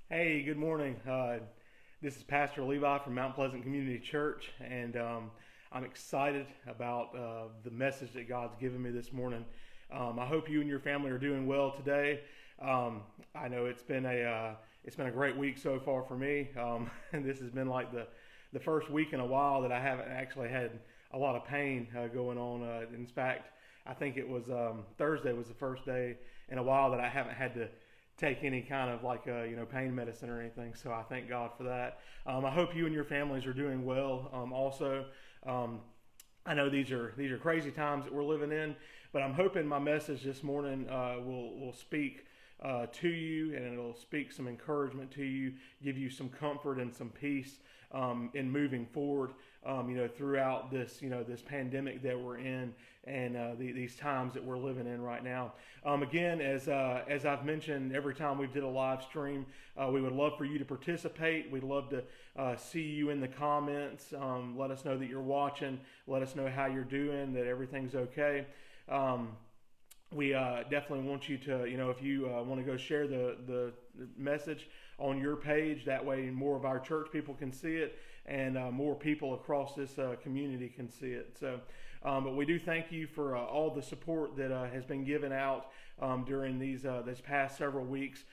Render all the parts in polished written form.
Hey, good morning. This is Pastor Levi from Mount Pleasant Community Church, and I'm excited about the message that God's given me this morning. I hope you and your family are doing well today. I know it's been a great week so far for me, and this has been like the first week in a while that I haven't actually had a lot of pain going on. In fact, I think it was Thursday was the first day in a while that I haven't had to take any kind of like pain medicine or anything. So I thank God for that. I hope you and your families are doing well. Also, I know these are crazy times that we're living in, but I'm hoping my message this morning will speak to you, and it'll speak some encouragement to you, give you some comfort and some peace in moving forward. Throughout this pandemic that we're in, and these times that we're living in right now. Again, as I've mentioned, every time we did a live stream, we would love for you to participate. We'd love to see you in the comments. Let us know that you're watching. Let us know how you're doing, that everything's okay. We definitely want you to, if you want to go share the message on your page, that way more of our church people can see it, and more people across this community can see it. So, but we do thank you for all the support that has been given out during this past several weeks.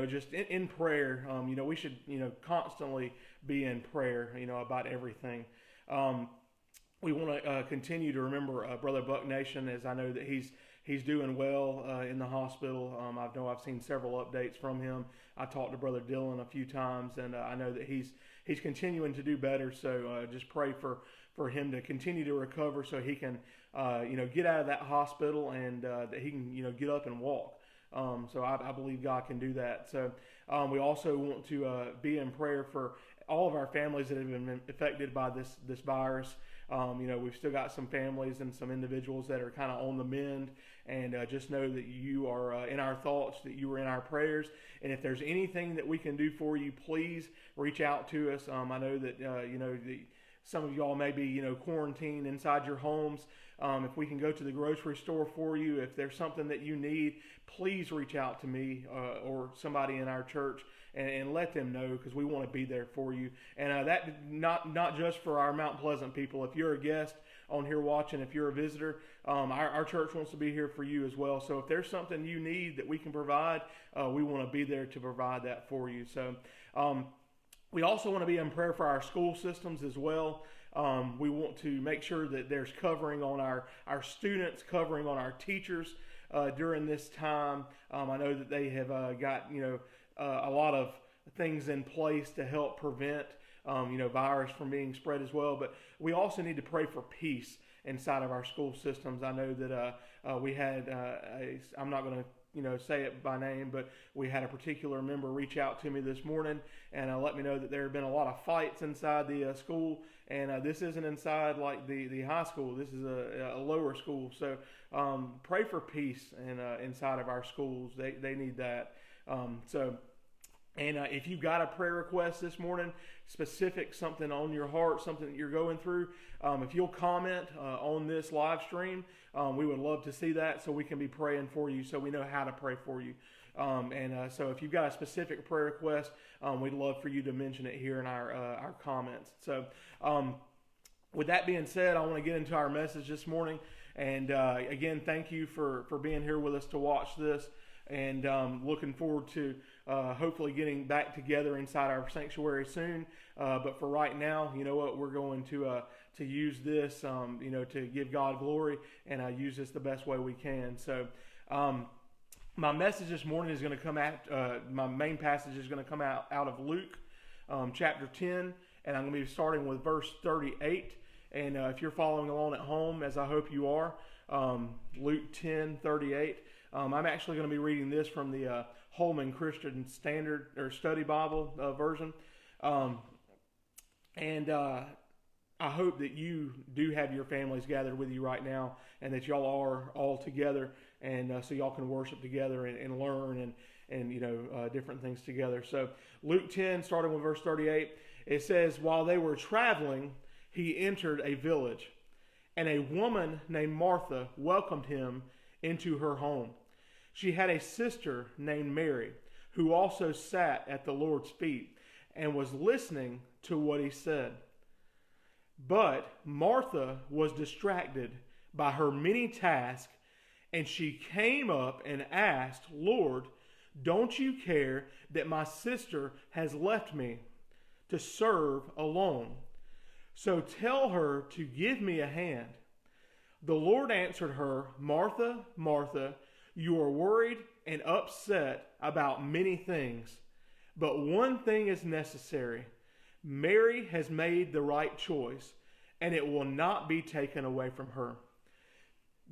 Just in prayer. We should constantly be in prayer. About everything. We want to continue to remember Brother Buck Nation, as I know that he's doing well in the hospital. I've seen several updates from him. I talked to Brother Dylan a few times, and I know that he's continuing to do better. So just pray for him to continue to recover, so he can get out of that hospital, and that he can get up and walk. So I believe God can do that. So we also want to be in prayer for all of our families that have been affected by this virus. We've still got some families and some individuals that are kind of on the mend, and just know that you are in our thoughts, that you are in our prayers. And if there's anything that we can do for you, please reach out to us. I know that some of y'all may be quarantined inside your homes. If we can go to the grocery store for you, if there's something that you need, please reach out to me or somebody in our church, and let them know, because we want to be there for you. And that not just for our Mount Pleasant people. If you're a guest on here watching, if you're a visitor, our church wants to be here for you as well. So if there's something you need that we can provide, we want to be there to provide that for you. So we also want to be in prayer for our school systems as well. We want to make sure that there's covering on our students, covering on our teachers during this time. I know that they have got a lot of things in place to help prevent virus from being spread as well. But we also need to pray for peace inside of our school systems. I know that we had I'm not going to say it by name, but we had a particular member reach out to me this morning and let me know that there have been a lot of fights inside the school, and this isn't inside like the high school. This is a lower school. So pray for peace and inside of our schools. They need that. And if you've got a prayer request this morning, specific, something on your heart, something that you're going through, if you'll comment on this live stream, we would love to see that, so we can be praying for you, so we know how to pray for you. So if you've got a specific prayer request, we'd love for you to mention it here in our comments. So with that being said, I want to get into our message this morning. And again, thank you for being here with us to watch this. And looking forward to hopefully getting back together inside our sanctuary soon. But for right now, you know what, we're going to use this, to give God glory, and use this the best way we can. So my message this morning is going to come out, my main passage is going to come out of Luke chapter 10, and I'm going to be starting with verse 38. And if you're following along at home, as I hope you are, Luke 10:38. I'm actually going to be reading this from the Holman Christian Standard or Study Bible version. I hope that you do have your families gathered with you right now, and that y'all are all together, and so y'all can worship together and learn and different things together. So Luke 10, starting with verse 38, it says, "While they were traveling, he entered a village, and a woman named Martha welcomed him into her home. She had a sister named Mary, who also sat at the Lord's feet and was listening to what he said. But Martha was distracted by her many tasks, and she came up and asked, Lord, don't you care that my sister has left me to serve alone? So tell her to give me a hand. The Lord answered her, Martha, Martha, you are worried and upset about many things, but one thing is necessary. Mary has made the right choice, and it will not be taken away from her.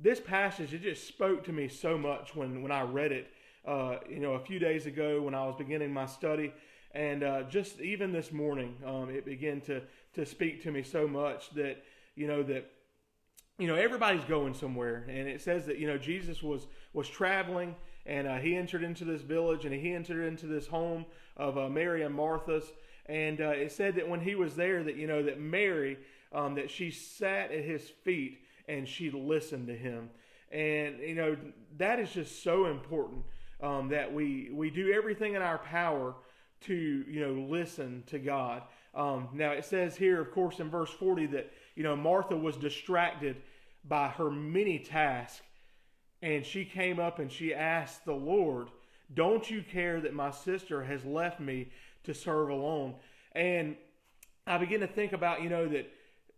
This passage, it just spoke to me so much when I read it, a few days ago when I was beginning my study, and just even this morning, it began to speak to me so much that everybody's going somewhere, and it says that Jesus was traveling, and he entered into this village, and he entered into this home of Mary and Martha's, and it said that when he was there, that that Mary, that she sat at his feet and she listened to him, and that is just so important, that we do everything in our power to listen to God. Now it says here, of course, in verse 40 that Martha was distracted by her many tasks, and she came up and she asked the Lord, don't you care that my sister has left me to serve alone? And I begin to think about that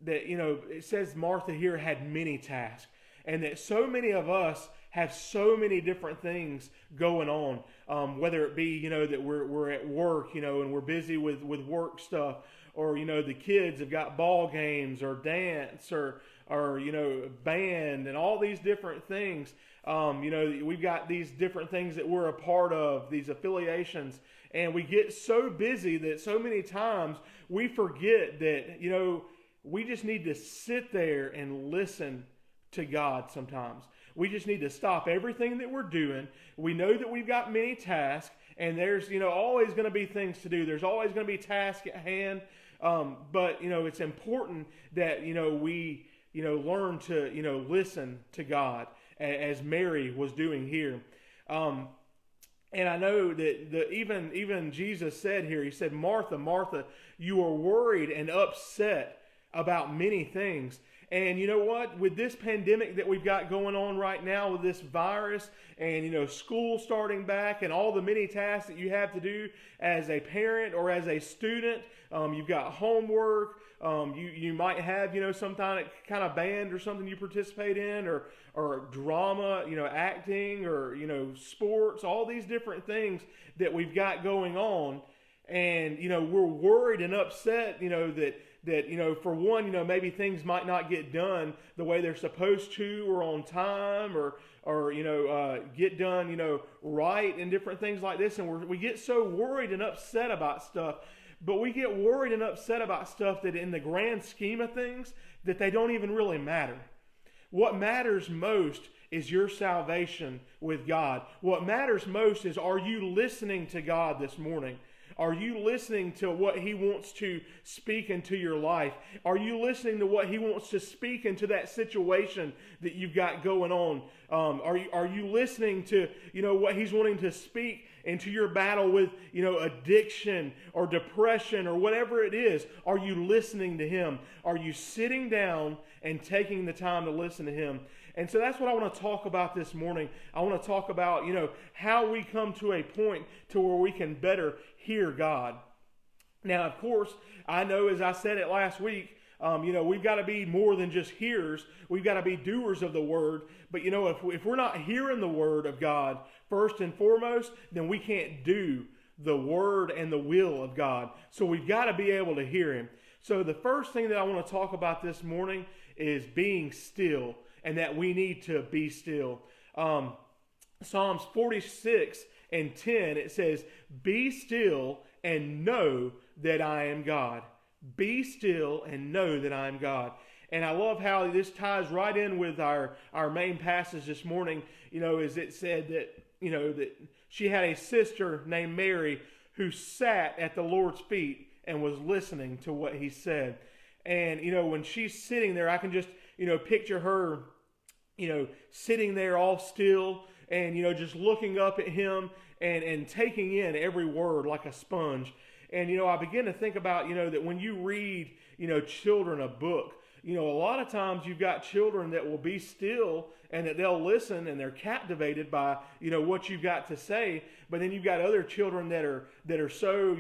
it says Martha here had many tasks, and that so many of us have so many different things going on, whether it be that we're at work, and we're busy with work stuff, or the kids have got ball games or dance or band and all these different things. We've got these different things that we're a part of, these affiliations, and we get so busy that so many times we forget that we just need to sit there and listen to God sometimes. We just need to stop everything that we're doing. We know that we've got many tasks, and there's always going to be things to do. There's always going to be tasks at hand. But it's important that we learn to listen to God, as Mary was doing here. And I know that even Jesus said here, he said, Martha, Martha, you are worried and upset about many things. And you know what? With this pandemic that we've got going on right now, with this virus, and school starting back, and all the many tasks that you have to do as a parent or as a student, you've got homework. You might have some kind of band or something you participate in, or drama, acting, or sports. All these different things that we've got going on, and we're worried and upset. That for one, maybe things might not get done the way they're supposed to, or on time, or get done, right, and different things like this. And we get so worried and upset about stuff. But we get worried and upset about stuff that in the grand scheme of things, that they don't even really matter. What matters most is your salvation with God. What matters most is, are you listening to God this morning? Are you listening to what He wants to speak into your life? Are you listening to what He wants to speak into that situation that you've got going on? Are you listening to what He's wanting to speak into your battle with addiction or depression or whatever it is? Are you listening to Him? Are you sitting down and taking the time to listen to Him? And so that's what I want to talk about this morning. I want to talk about how we come to a point to where we can better hear God. Now, of course, I know, as I said it last week, we've got to be more than just hearers. We've got to be doers of the Word. But if we're not hearing the Word of God first and foremost, then we can't do the Word and the will of God. So we've got to be able to hear Him. So the first thing that I want to talk about this morning is being still, and that we need to be still. Psalms 46:10, it says, "Be still and know that I am God." Be still and know that I am God. And I love how this ties right in with our main passage this morning. As it said that that she had a sister named Mary who sat at the Lord's feet and was listening to what He said. And when she's sitting there, I can just picture her sitting there all still, and just looking up at Him, and taking in every word like a sponge. And, I begin to think about, that when you read, children a book, a lot of times you've got children that will be still and that they'll listen and they're captivated by, what you've got to say. But then you've got other children that are so,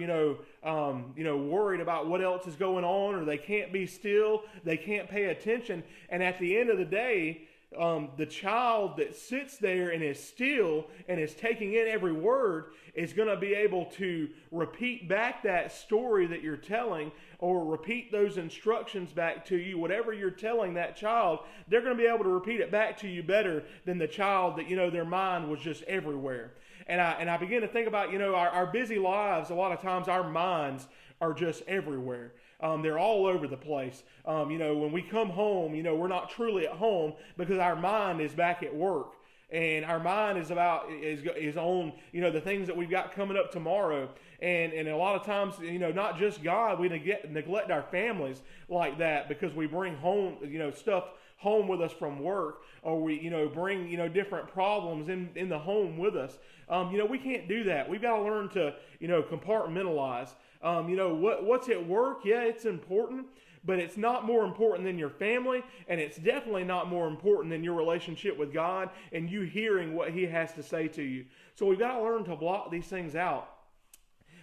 worried about what else is going on, or they can't be still, they can't pay attention. And at the end of the day, the child that sits there and is still and is taking in every word is going to be able to repeat back that story that you're telling, or repeat those instructions back to you. Whatever you're telling that child, they're going to be able to repeat it back to you better than the child that, their mind was just everywhere. And I begin to think about, our busy lives. A lot of times our minds are just everywhere. They're all over the place. When we come home, we're not truly at home because our mind is back at work. And our mind is on, the things that we've got coming up tomorrow. And a lot of times, not just God, we neglect our families like that because we bring home, stuff home with us from work, or we, bring, different problems in the home with us. We can't do that. We've got to learn to, compartmentalize. What's at work? Yeah, it's important, but it's not more important than your family, and it's definitely not more important than your relationship with God and you hearing what He has to say to you. So we've got to learn to block these things out.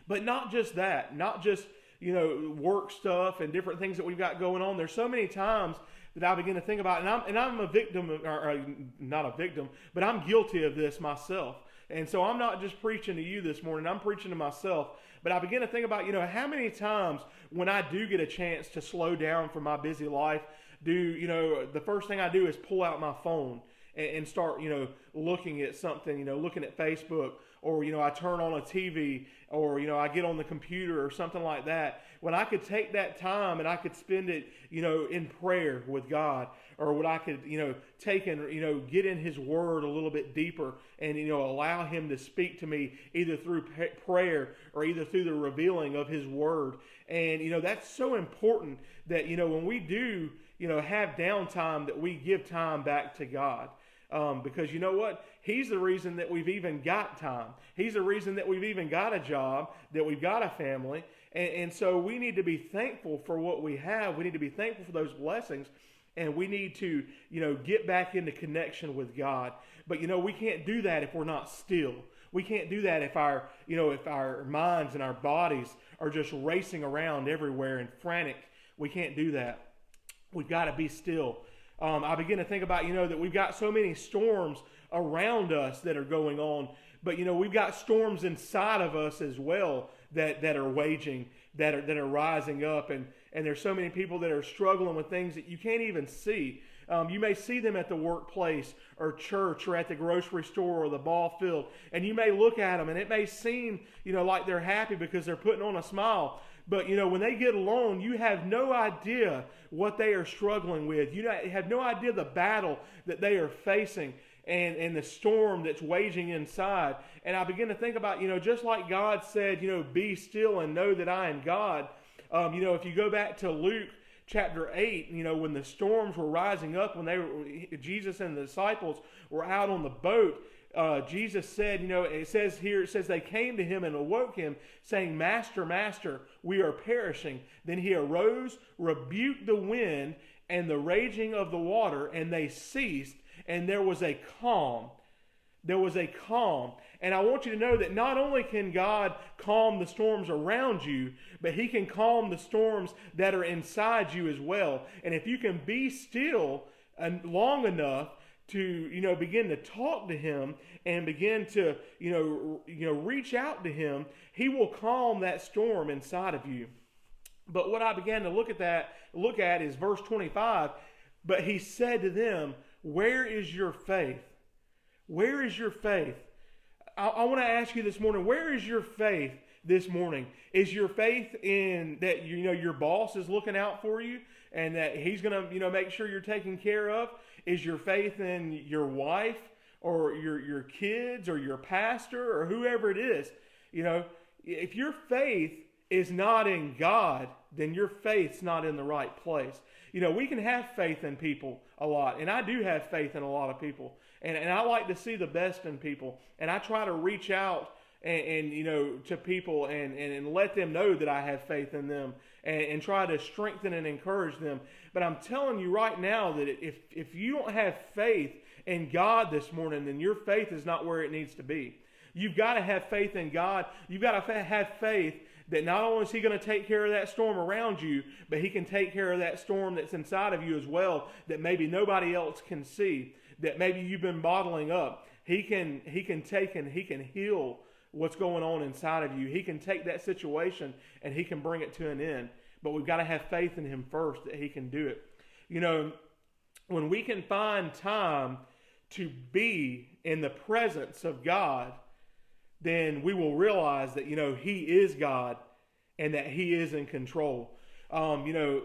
But not just that, not just, work stuff and different things that we've got going on. There's so many times that I begin to think about, and I'm a victim, or not a victim, but I'm guilty of this myself. And so I'm not just preaching to you this morning, I'm preaching to myself. But I begin to think about, how many times when I do get a chance to slow down from my busy life, the first thing I do is pull out my phone and start, looking at something, looking at Facebook, or, I turn on a TV, or, I get on the computer or something like that. When I could take that time and I could spend it, in prayer with God, or what I could, take and, get in His Word a little bit deeper and, allow Him to speak to me either through prayer or either through the revealing of His Word. And, that's so important that, when we do, have downtime, that we give time back to God. Because you know what? He's the reason that we've even got time. He's the reason that we've even got a job, that we've got a family. And so we need to be thankful for what we have. We need to be thankful for those blessings. And we need to, get back into connection with God. But, we can't do that if we're not still. We can't do that if our minds and our bodies are just racing around everywhere and frantic. We can't do that. We've got to be still. I begin to think about, that we've got so many storms around us that are going on. But, we've got storms inside of us as well that are waging, that are rising up. And there's so many people that are struggling with things that you can't even see. You may see them at the workplace or church or at the grocery store or the ball field. And you may look at them and it may seem, like they're happy because they're putting on a smile. But, when they get alone, you have no idea what they are struggling with. You have no idea the battle that they are facing and the storm that's waging inside. And I begin to think about, just like God said, be still and know that I am God. If you go back to Luke chapter 8, when the storms were rising up, when Jesus and the disciples were out on the boat, Jesus said, it says they came to him and awoke him, saying, Master, Master, we are perishing. Then he arose, rebuked the wind and the raging of the water, and they ceased, and there was a calm. There was a calm. And I want you to know that not only can God calm the storms around you, but He can calm the storms that are inside you as well. And if you can be still long enough to, begin to talk to Him and begin to, reach out to Him, He will calm that storm inside of you. But what I began to look at is verse 25. But He said to them, where is your faith? Where is your faith? I want to ask you this morning, where is your faith this morning? Is your faith in that, your boss is looking out for you and that he's going to, make sure you're taken care of? Is your faith in your wife or your kids or your pastor or whoever it is? If your faith is not in God, then your faith's not in the right place. We can have faith in people a lot, and I do have faith in a lot of people, and I like to see the best in people, and I try to reach out to people and let them know that I have faith in them and try to strengthen and encourage them. But I'm telling you right now that if you don't have faith in God this morning, then your faith is not where it needs to be. You've got to have faith in God. You've got to have faith that not only is He going to take care of that storm around you, but He can take care of that storm that's inside of you as well, that maybe nobody else can see, that maybe you've been bottling up. He can take and He can heal what's going on inside of you. He can take that situation and He can bring it to an end. But we've got to have faith in Him first that He can do it. When we can find time to be in the presence of God, then we will realize that, He is God and that He is in control.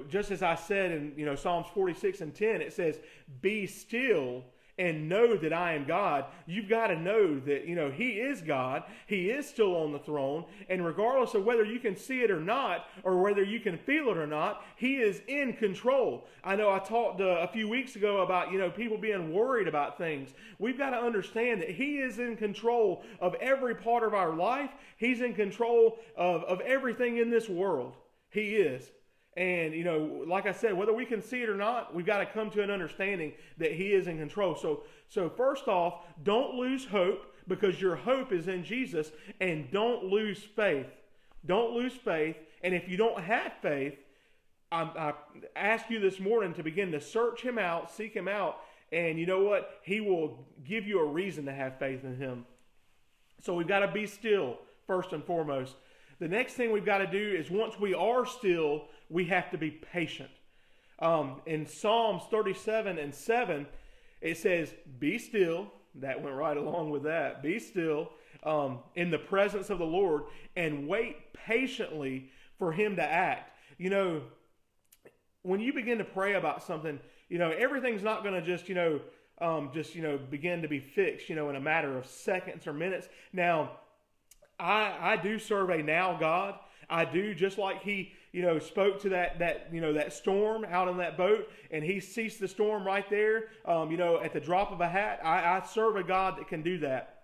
Just as I said in, Psalms 46:10, it says, "Be still and know that I am God." You've got to know that, He is God. He is still on the throne. And regardless of whether you can see it or not, or whether you can feel it or not, He is in control. I know I talked a few weeks ago about, people being worried about things. We've got to understand that He is in control of every part of our life. He's in control of everything in this world. He is. And, like I said, whether we can see it or not, we've got to come to an understanding that He is in control. So first off, don't lose hope, because your hope is in Jesus, and don't lose faith. Don't lose faith. And if you don't have faith, I ask you this morning to begin to search Him out, seek Him out, and you know what? He will give you a reason to have faith in Him. So we've got to be still, first and foremost. The next thing we've got to do is, once we are still, we have to be patient. In Psalms 37:7, it says, "Be still." That went right along with that. "Be still in the presence of the Lord and wait patiently for Him to act." When you begin to pray about something, everything's not going to just begin to be fixed, in a matter of seconds or minutes. Now, I do serve a now God. I do, just like He, spoke to that storm out on that boat, and He ceased the storm right there, at the drop of a hat. I serve a God that can do that.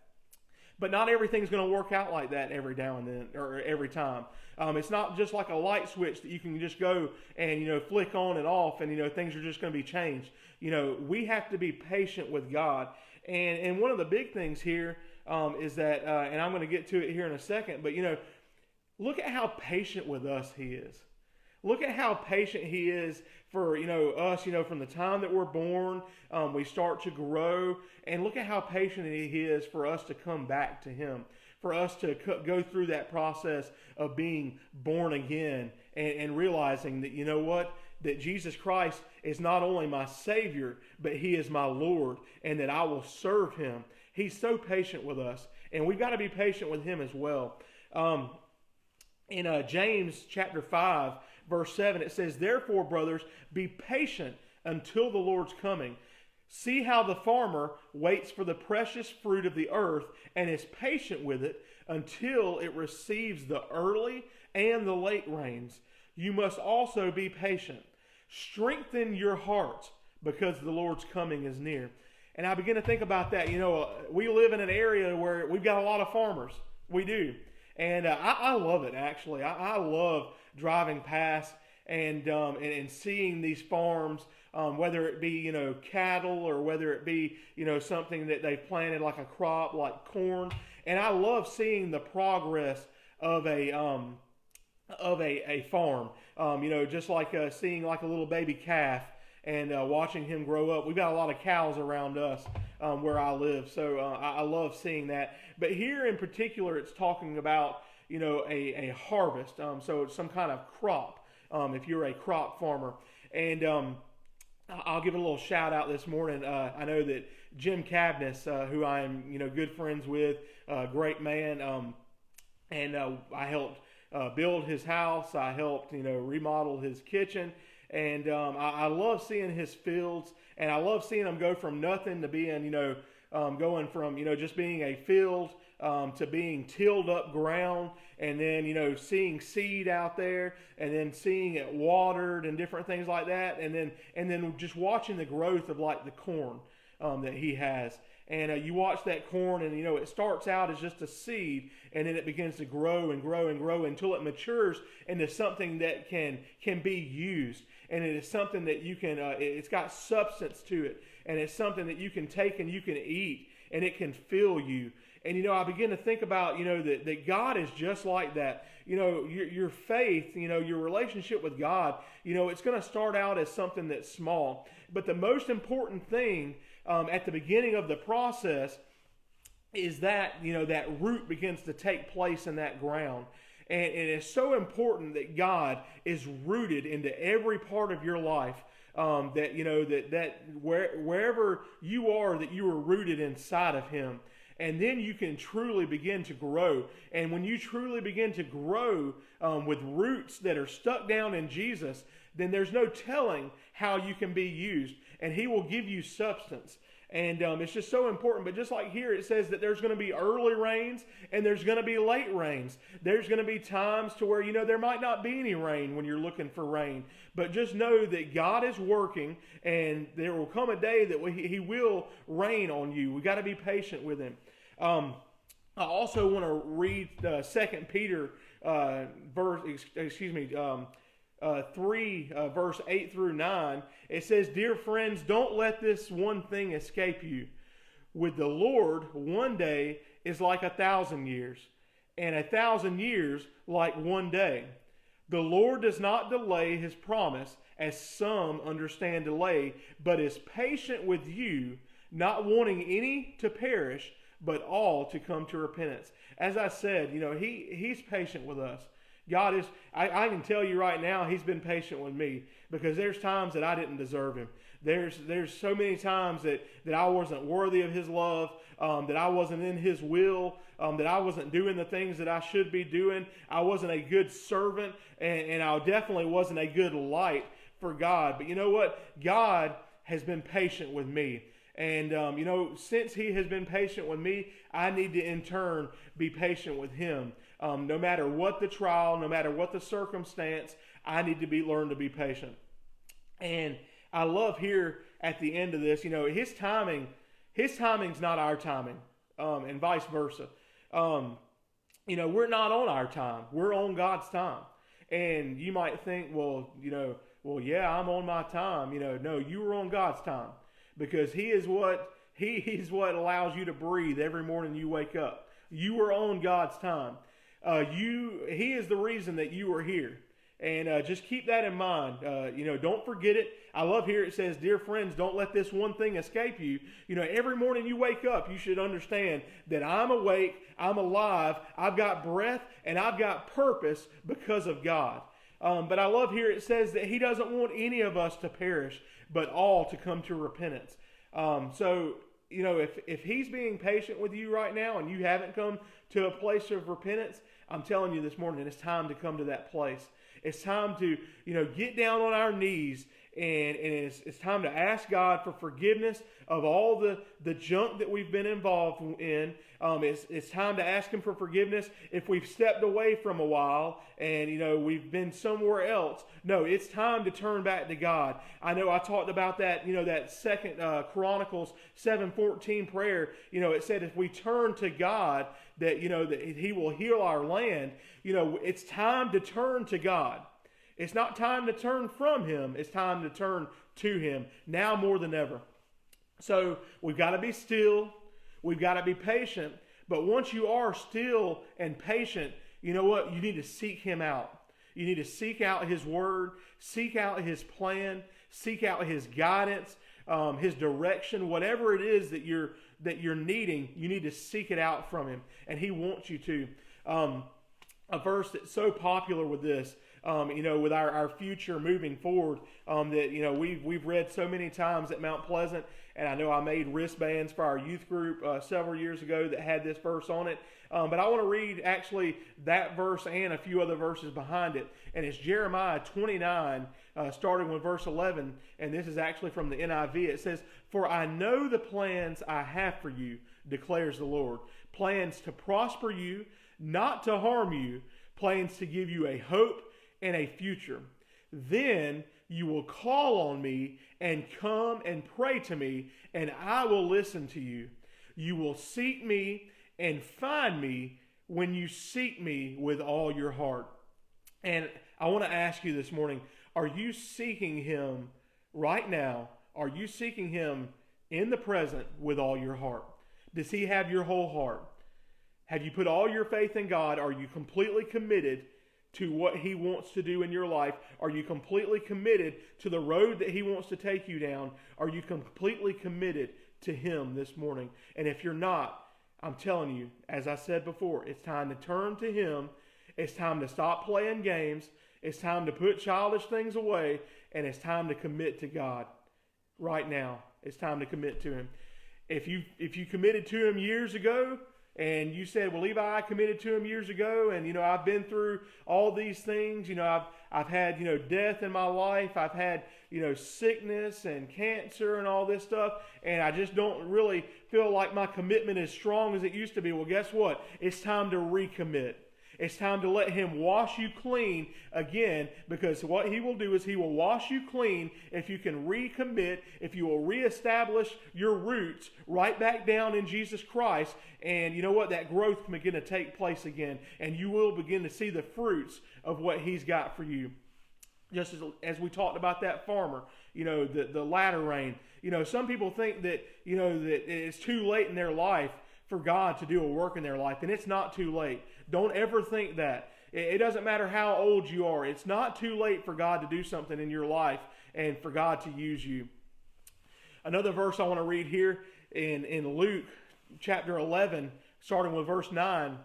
But not everything's going to work out like that every now and then, or every time. It's not just like a light switch that you can just go and, flick on and off, and, things are just going to be changed. We have to be patient with God. And one of the big things here is that, and I'm going to get to it here in a second, but, look at how patient with us He is. Look at how patient He is for, us, from the time that we're born, we start to grow. And look at how patient He is for us to come back to Him, for us to go through that process of being born again and realizing that, that Jesus Christ is not only my Savior, but He is my Lord, and that I will serve Him. He's so patient with us, and we've got to be patient with Him as well. In James chapter 5, verse 7, it says, "Therefore, brothers, be patient until the Lord's coming. See how the farmer waits for the precious fruit of the earth and is patient with it until it receives the early and the late rains. You must also be patient. Strengthen your hearts, because the Lord's coming is near." And I begin to think about that. We live in an area where we've got a lot of farmers. We do. And I love it, actually. I love driving past and seeing these farms, whether it be, cattle, or whether it be, something that they've planted, like a crop, like corn. And I love seeing the progress of a farm, just like seeing like a little baby calf and watching him grow up. We've got a lot of cows around us where I live, so I love seeing that. But here in particular, it's talking about, a harvest, so it's some kind of crop, if you're a crop farmer. And I'll give a little shout out this morning. I know that Jim Cabness, who I am, good friends with, great man, and I helped build his house. I helped, remodel his kitchen. And I love seeing his fields, and I love seeing them go from nothing to being, going from, just being a field to being tilled up ground, and then, seeing seed out there, and then seeing it watered and different things like that, and then just watching the growth of like the corn that he has. And you watch that corn, and it starts out as just a seed, and then it begins to grow and grow and grow until it matures into something that can be used. And it is something that you can, it's got substance to it, and it's something that you can take and you can eat, and it can fill you. And I begin to think about that God is just like that. Your faith, your relationship with God, it's going to start out as something that's small, but the most important thing at the beginning of the process is that that root begins to take place in that ground. And it is so important that God is rooted into every part of your life. Wherever you are, that you are rooted inside of Him. And then you can truly begin to grow. And when you truly begin to grow with roots that are stuck down in Jesus, then there's no telling how you can be used. And He will give you substance. And it's just so important. But just like here, it says that there's going to be early rains and there's going to be late rains. There's going to be times to where, there might not be any rain when you're looking for rain. But just know that God is working, and there will come a day that He will rain on you. We got to be patient with Him. I also want to read 2 Peter 3, verse 8 through 9. It says, "Dear friends, don't let this one thing escape you. With the Lord, one day is like 1,000 years, and 1,000 years like one day. The Lord does not delay His promise, as some understand delay, but is patient with you, not wanting any to perish, but all to come to repentance." As I said, He's patient with us. God is, I can tell you right now, He's been patient with me, because there's times that I didn't deserve Him. There's so many times that I wasn't worthy of His love, that I wasn't in His will, that I wasn't doing the things that I should be doing. I wasn't a good servant, and I definitely wasn't a good light for God. But you know what? God has been patient with me. And, since He has been patient with me, I need to in turn be patient with Him. No matter what the trial, no matter what the circumstance, I need to learn to be patient. And I love here at the end of this, His timing's not our timing, and vice versa. We're not on our time. We're on God's time. And you might think, yeah, I'm on my time. No, you were on God's time, because He's what allows you to breathe every morning you wake up. You were on God's time. He is the reason that you are here. And just keep that in mind. Don't forget it. I love here it says, "Dear friends, don't let this one thing escape you." Every morning you wake up, you should understand that I'm awake, I'm alive, I've got breath, and I've got purpose because of God. But I love here it says that He doesn't want any of us to perish, but all to come to repentance. If He's being patient with you right now and you haven't come to a place of repentance, I'm telling you this morning, it's time to come to that place. It's time to, get down on our knees, and it's time to ask God for forgiveness of all the junk that we've been involved in. It's time to ask Him for forgiveness if we've stepped away from a while and, we've been somewhere else. No, it's time to turn back to God. I know I talked about that, that 2 Chronicles 7:14 prayer. It said if we turn to God, that He will heal our land. It's time to turn to God. It's not time to turn from Him. It's time to turn to Him, now more than ever. So we've got to be still. We've got to be patient. But once you are still and patient, you know what? You need to seek Him out. You need to seek out His Word, seek out His plan, seek out His guidance, His direction, whatever it is that you're needing. You need to seek it out from Him, and He wants you to. A verse that's so popular with this, with our future moving forward, that we've read so many times at Mount Pleasant, and I know I made wristbands for our youth group several years ago that had this verse on it. But I want to read actually that verse and a few other verses behind it, and it's Jeremiah 29, starting with verse 11, and this is actually from the NIV. It says, "For I know the plans I have for you, declares the Lord, plans to prosper you, not to harm you, plans to give you a hope and a future. Then you will call on me and come and pray to me, and I will listen to you. You will seek me and find me when you seek me with all your heart. And I want to ask you this morning, are you seeking him right now? Are you seeking him in the present with all your heart? Does he have your whole heart? Have you put all your faith in God? Are you completely committed to what he wants to do in your life? Are you completely committed to the road that he wants to take you down? Are you completely committed to him this morning? And if you're not, I'm telling you, as I said before, it's time to turn to him. It's time to stop playing games. It's time to put childish things away. And it's time to commit to God right now. It's time to commit to him. If you committed to him years ago, and you said, well, Levi, I committed to him years ago, and, I've been through all these things. I've had, death in my life. I've had, sickness and cancer and all this stuff, and I just don't really feel like my commitment is strong as it used to be. Well, guess what? It's time to recommit. It's time to let him wash you clean again, because what he will do is he will wash you clean if you can recommit, if you will reestablish your roots right back down in Jesus Christ. And you know what? That growth can begin to take place again, and you will begin to see the fruits of what he's got for you. Just as we talked about that farmer, the latter rain. Some people think that, that it's too late in their life for God to do a work in their life, and it's not too late. Don't ever think that. It doesn't matter how old you are. It's not too late for God to do something in your life and for God to use you. Another verse I want to read here in Luke chapter 11, starting with verse 9.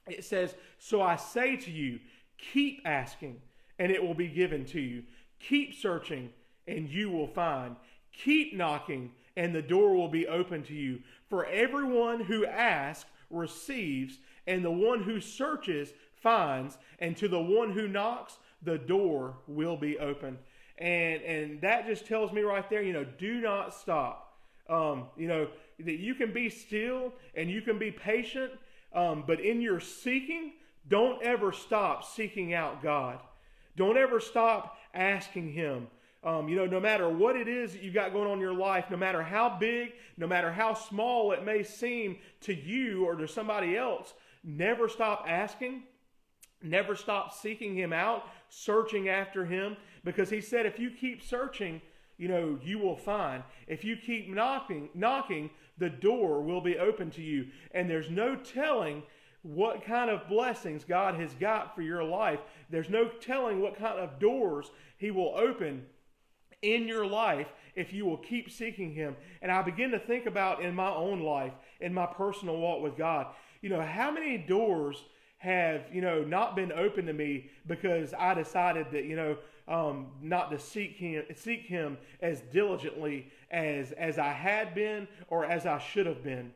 It says, "So I say to you, keep asking, and it will be given to you. Keep searching, and you will find. Keep knocking, and the door will be open to you. For everyone who asks receives, and the one who searches finds, and to the one who knocks, the door will be open." And that just tells me right there, do not stop. That you can be still and you can be patient, but in your seeking, don't ever stop seeking out God. Don't ever stop asking him. No matter what it is that you've got going on in your life, no matter how big, no matter how small it may seem to you or to somebody else, never stop asking. Never stop seeking him out, searching after him, because he said if you keep searching, you will find. If you keep knocking, the door will be open to you. And there's no telling what kind of blessings God has got for your life. There's no telling what kind of doors he will open in your life if you will keep seeking him. And I begin to think about in my own life, in my personal walk with God, how many doors have, not been open to me because I decided that, not to seek him as diligently as I had been or as I should have been.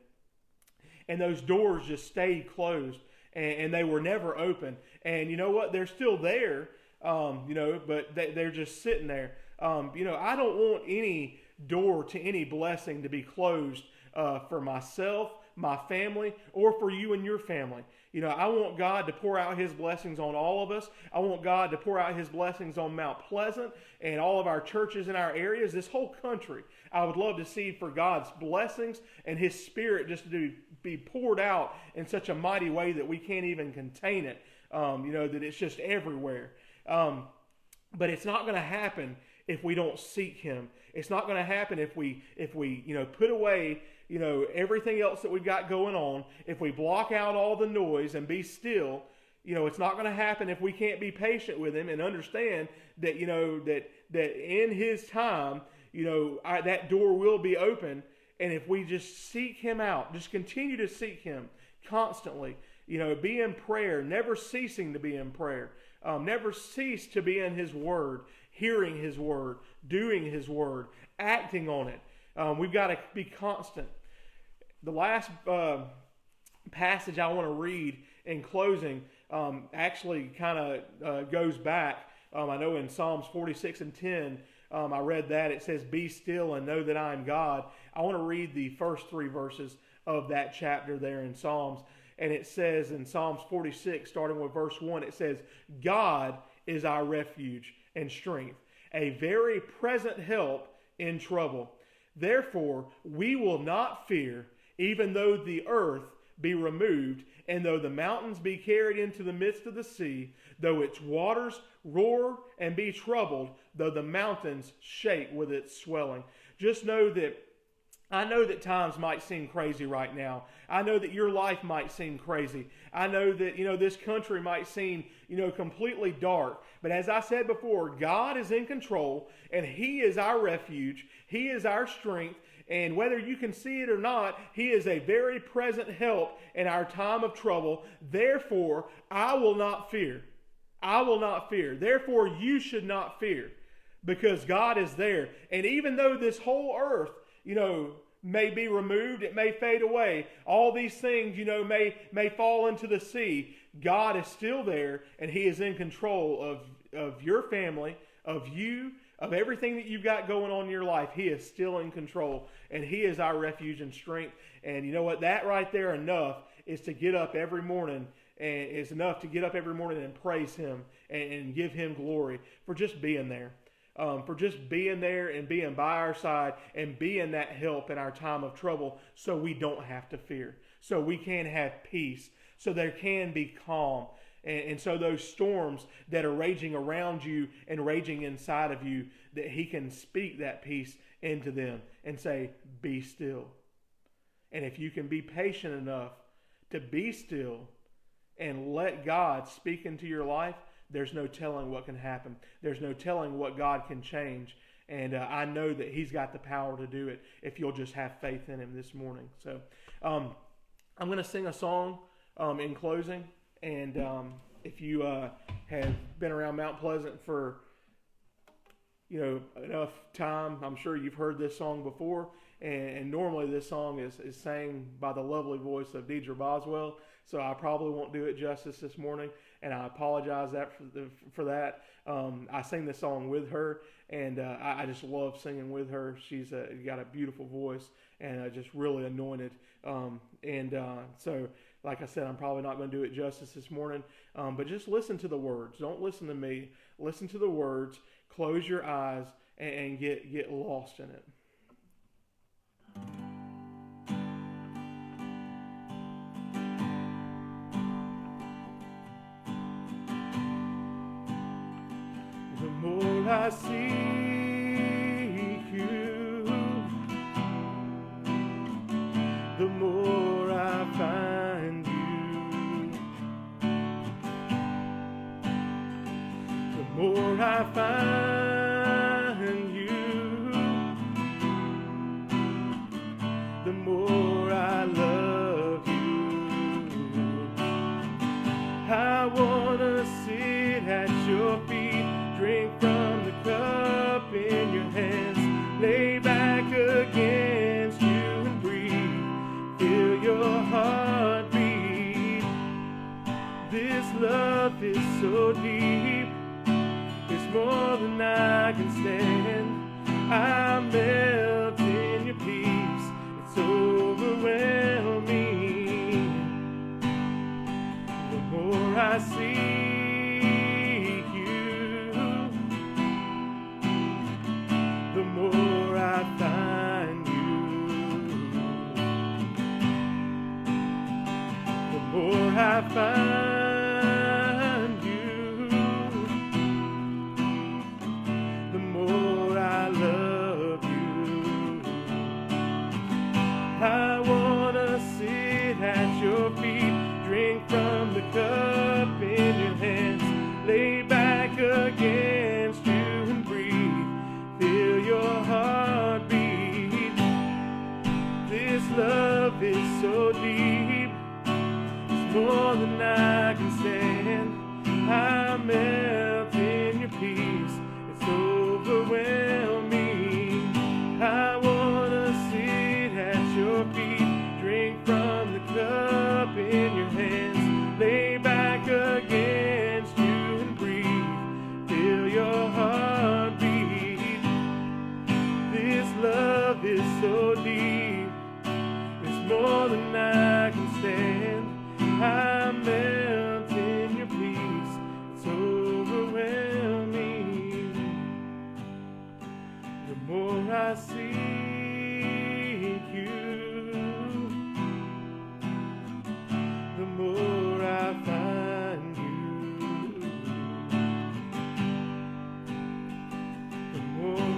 And those doors just stayed closed and they were never open. And you know what? They're still there, but they're just sitting there. I don't want any door to any blessing to be closed for myself, my family, or for you and your family. I want God to pour out his blessings on all of us. I want God to pour out his blessings on Mount Pleasant and all of our churches in our areas, this whole country. I would love to see for God's blessings and his spirit just to be poured out in such a mighty way that we can't even contain it, that it's just everywhere. But it's not going to happen if we don't seek him. It's not going to happen if we put away everything else that we've got going on. If we block out all the noise and be still, it's not going to happen if we can't be patient with him and understand that that in his time, that door will be open. And if we just seek him out, just continue to seek him constantly, be in prayer, never ceasing to be in prayer, never cease to be in his word, hearing his word, doing his word, acting on it. We've got to be constant. The last passage I want to read in closing actually kind of goes back. I know in Psalms 46 and 10, I read that. It says, "Be still and know that I am God." I want to read the first 3 verses of that chapter there in Psalms. And it says in Psalms 46, starting with verse 1, it says, "God is our refuge and strength, a very present help in trouble. Therefore, we will not fear, even though the earth be removed, and though the mountains be carried into the midst of the sea, though its waters roar and be troubled, though the mountains shake with its swelling. Just know that I know that times might seem crazy right now. I know that your life might seem crazy. I know that, this country might seem, completely dark. But as I said before, God is in control, and He is our refuge. He is our strength. And whether you can see it or not, He is a very present help in our time of trouble. Therefore, I will not fear. I will not fear. Therefore, you should not fear, because God is there. And even though this whole earth, may be removed, it may fade away, all these things, may fall into the sea, God is still there, and He is in control of your family, of you, of everything that you've got going on in your life. He is still in control, and He is our refuge and strength. And you know what? That right there is to get up every morning, and it's enough to get up every morning and praise Him and give Him glory for just being there. For just being there and being by our side and being that help in our time of trouble, so we don't have to fear, so we can have peace, so there can be calm. And so those storms that are raging around you and raging inside of you, that He can speak that peace into them and say, be still. And if you can be patient enough to be still and let God speak into your life, there's no telling what can happen. There's no telling what God can change. And I know that He's got the power to do it if you'll just have faith in Him this morning. So I'm going to sing a song in closing. And if you have been around Mount Pleasant for enough time, I'm sure you've heard this song before. And normally this song is sang by the lovely voice of Deidre Boswell. So I probably won't do it justice this morning, and I apologize for that. I sing this song with her, and I just love singing with her. She's got a beautiful voice and just really anointed. So, like I said, I'm probably not going to do it justice this morning, but just listen to the words. Don't listen to me. Listen to the words. Close your eyes and get lost in it. The more I seek you, the more I find you. The more I find you, the more I love you. I want to sit at your feet, drink from the cup in your hands, lay back against you and breathe, feel your heartbeat. This love is so deep, it's more than I can stand. I melt in your peace, it's overwhelming. The more I seek you, the more I find you. The more I find you, the more I love you. I want to sit at your feet, drink from the cup in your hands, lay back against you and breathe, feel your heartbeat. This love is so deep, it's more than I can stand. I melt in your peace, it's overwhelming. I want to sit at your feet, drink from the cup in your hands, lay back against you and breathe, feel your heartbeat. This love is so deep, it's more than I can stand. I melt in your peace, it's overwhelming. The more I seek you,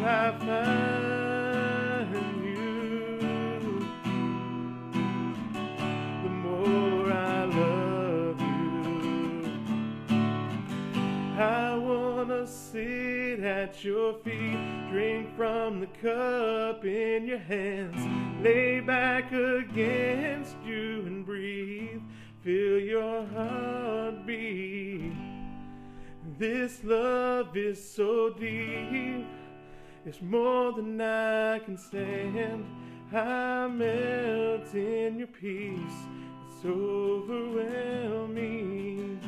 I find you, the more I love you. I want to sit at your feet, drink from the cup in your hands, lay back against you and breathe, feel your heartbeat. This love is so deep, it's more than I can stand. I melt in your peace, it's overwhelming.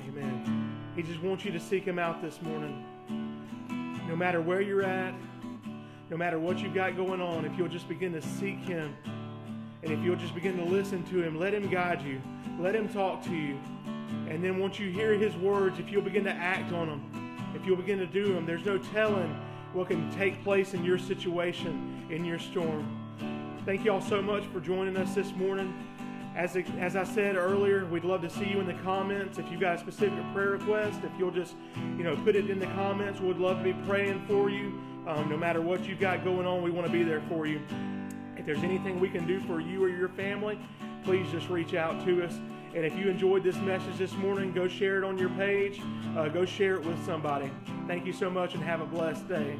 Amen. He just wants you to seek him out this morning. No matter where you're at, no matter what you've got going on, if you'll just begin to seek him, and if you'll just begin to listen to him, let him guide you, let him talk to you. And then once you hear his words, if you'll begin to act on them, if you'll begin to do them, there's no telling what can take place in your situation, in your storm. Thank you all so much for joining us this morning. As I said earlier, we'd love to see you in the comments. If you've got a specific prayer request, if you'll just put it in the comments, we'd love to be praying for you. No matter what you've got going on, we want to be there for you. If there's anything we can do for you or your family, please just reach out to us. And if you enjoyed this message this morning, go share it on your page. Go share it with somebody. Thank you so much and have a blessed day.